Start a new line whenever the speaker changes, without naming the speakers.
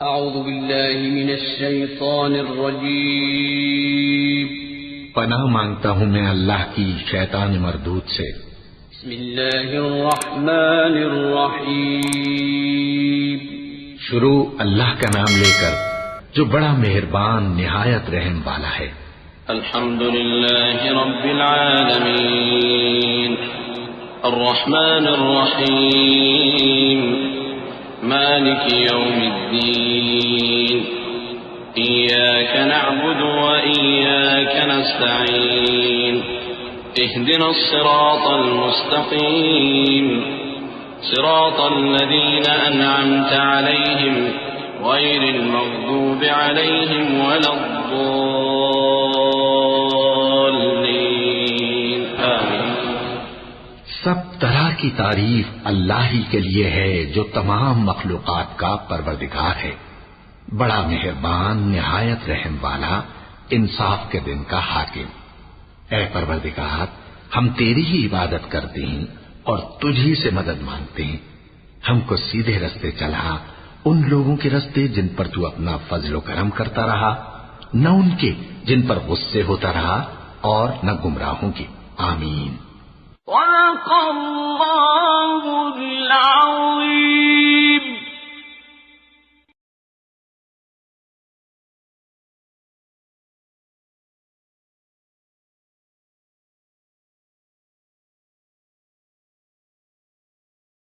اعوذ باللہ من الشیطان الرجیم
پناہ مانگتا ہوں میں اللہ کی شیطان مردود سے۔
بسم اللہ الرحمن الرحیم
شروع اللہ کا نام لے کر جو بڑا مہربان نہایت رحم والا ہے۔
الحمد للہ رب العالمین الرحمن الرحیم مالک یوم الدین إياك نعبد وإياك نستعين اهدنا الصراط المستقيم صراط الذين أنعمت عليهم غير المغضوب عليهم ولا الضالين آمين۔
سب طرح کی تعریف اللہ ہی کے لیے ہے جو تمام مخلوقات کا پروردگار ہے، بڑا مہربان نہایت رحم والا، انصاف کے دن کا حاکم۔ اے پروردگار، ہم تیری ہی عبادت کرتے ہیں اور تجھی سے مدد مانگتے ہیں۔ ہم کو سیدھے رستے چلا، ان لوگوں کے رستے جن پر تو اپنا فضل و کرم کرتا رہا، نہ ان کے جن پر غصے ہوتا رہا، اور نہ گمراہوں کے۔ آمین۔
صدق اللہ العظیم۔